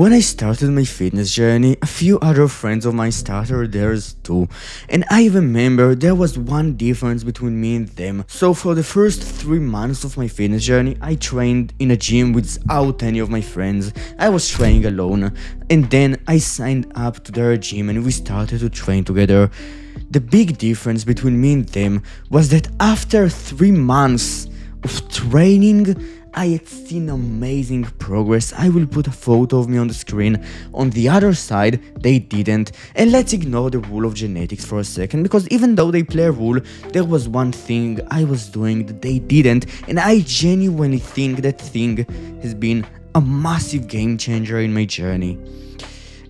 When I started my fitness journey, a few other friends of mine started theirs too, and I remember there was one difference between me and them. So for the first 3 months of my fitness journey, I trained in a gym without any of my friends. I was training alone, and then I signed up to their gym and we started to train together. The big difference between me and them was that after 3 months of training, I had seen amazing progress. I will put a photo of me on the screen. On the other side, they didn't. And let's ignore the rule of genetics for a second, because even though they play a role, there was one thing I was doing that they didn't, and I genuinely think that thing has been a massive game changer in my journey.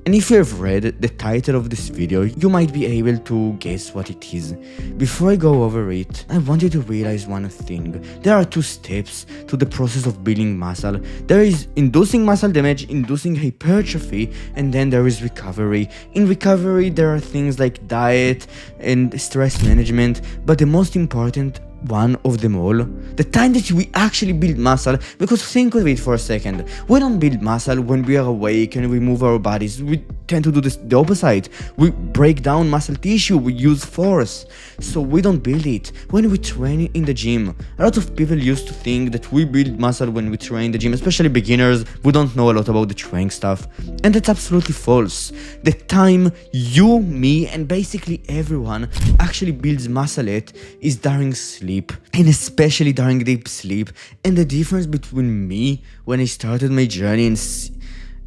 And if you have read the title of this video, you might be able to guess what it is. Before I go over it, I want you to realize one thing. There are 2 steps to the process of building muscle. There is inducing muscle damage, inducing hypertrophy, and then there is recovery. In recovery, there are things like diet and stress management, but the most important one of them all, the time that we actually build muscle. Because think of it for a second, we don't build muscle when we are awake and we move our bodies. We tend to do the opposite. We break down muscle tissue, we use force, so we don't build it when we train in the gym. A lot of people used to think that we build muscle when we train in the gym, especially beginners who don't know a lot about the training stuff, and that's absolutely false. The time you, me, and basically everyone actually builds muscle at is during sleep, and especially during deep sleep. And the difference between me when I started my journey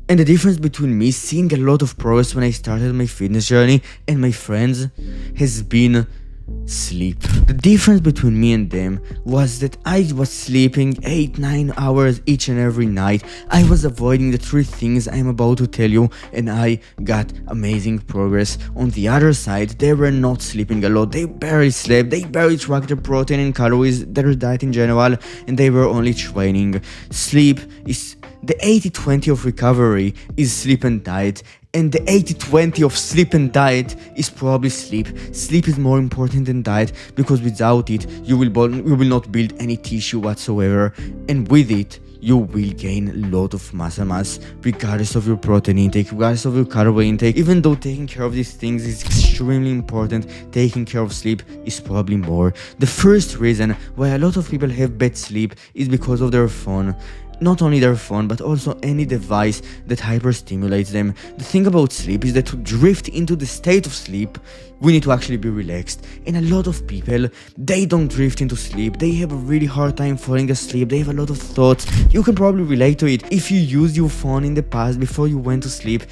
and the difference between me seeing a lot of progress when I started my fitness journey and my friends has been sleep. The difference between me and them was that I was sleeping 8-9 hours each and every night. I was avoiding the 3 things I'm about to tell you, and I got amazing progress. On the other side, they were not sleeping a lot. They barely slept, they barely tracked their protein and calories, their diet in general, and they were only training. Sleep is the 80-20 of recovery is sleep and diet, and the 80-20 of sleep and diet is probably sleep. Sleep is more important than diet, because without it, you will not build any tissue whatsoever, and with it, you will gain a lot of muscle mass, regardless of your protein intake, regardless of your carbo intake. Even though taking care of these things is extremely important, taking care of sleep is probably more. The first reason why a lot of people have bad sleep is because of their phone. Not only their phone, but also any device that hyperstimulates them. The thing about sleep is that to drift into the state of sleep, we need to actually be relaxed. And a lot of people, they don't drift into sleep. They have a really hard time falling asleep. They have a lot of thoughts. You can probably relate to it if you used your phone in the past before you went to sleep.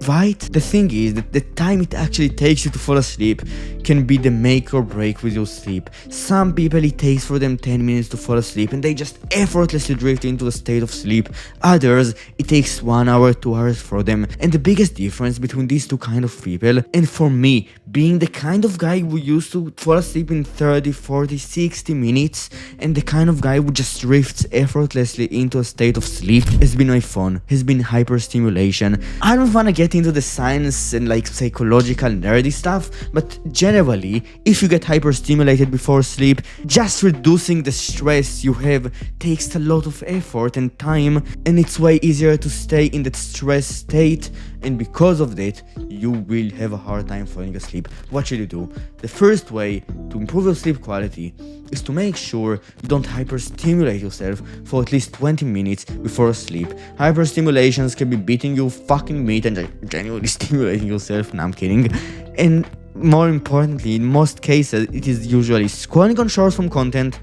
Right? The thing is that the time it actually takes you to fall asleep can be the make or break with your sleep. Some people, it takes for them 10 minutes to fall asleep and they just effortlessly drift into a state of sleep. Others, it takes 1 hour, 2 hours for them. And the biggest difference between these 2 kind of people, and for me, being the kind of guy who used to fall asleep in 30, 40, 60 minutes, and the kind of guy who just drifts effortlessly into a state of sleep, has been my phone, has been hyperstimulation. I don't wanna get into the science and like psychological nerdy stuff, but generally, if you get hyperstimulated before sleep, just reducing the stress you have takes a lot of effort and time, and it's way easier to stay in that stress state, and because of that, you will have a hard time falling asleep. What should you do? The first way to improve your sleep quality is to make sure you don't hyperstimulate yourself for at least 20 minutes before sleep. Hyperstimulations can be beating your fucking meat and genuinely stimulating yourself. No, I'm kidding. And more importantly, in most cases, it is usually scrolling on shorts from content,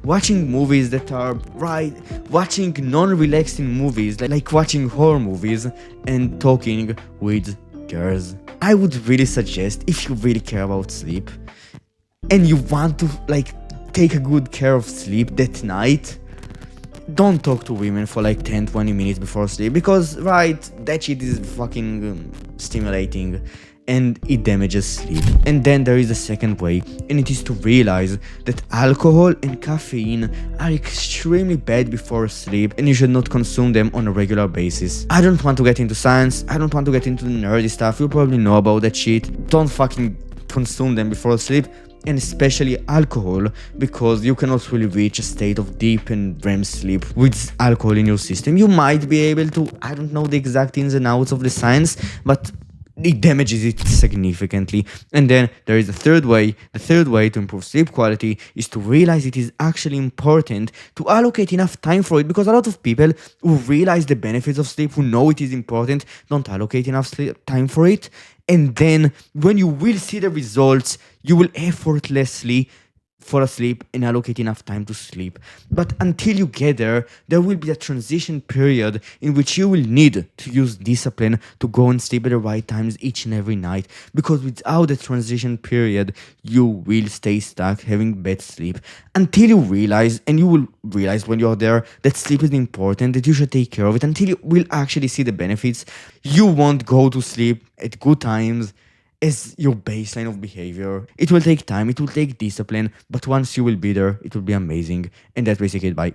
watching movies that are watching non-relaxing movies, like watching horror movies, and talking with girls. I would really suggest, if you really care about sleep, and you want to take a good care of sleep that night, don't talk to women for 10-20 minutes before sleep, because that shit is fucking stimulating and it damages sleep. And then there is a second way, and it is to realize that alcohol and caffeine are extremely bad before sleep, and you should not consume them on a regular basis. I don't want to get into science, I don't want to get into the nerdy stuff, you probably know about that shit. Don't fucking consume them before sleep, and especially alcohol, because you cannot really reach a state of deep and REM sleep with alcohol in your system. You might be able to, I don't know the exact ins and outs of the science, but it damages it significantly. And then there is a third way. The third way to improve sleep quality is to realize it is actually important to allocate enough time for it, because a lot of people who realize the benefits of sleep, who know it is important, don't allocate enough time for it. And then when you will see the results, you will effortlessly fall asleep and allocate enough time to sleep. But until you get there will be a transition period in which you will need to use discipline to go and sleep at the right times each and every night. Because without the transition period, you will stay stuck having bad sleep until you realize, and you will realize when you're there, that sleep is important, that you should take care of it. Until you will actually see the benefits, you won't go to sleep at good times as your baseline of behavior. It will take time, it will take discipline, but once you will be there, it will be amazing. And that's basically it. Bye.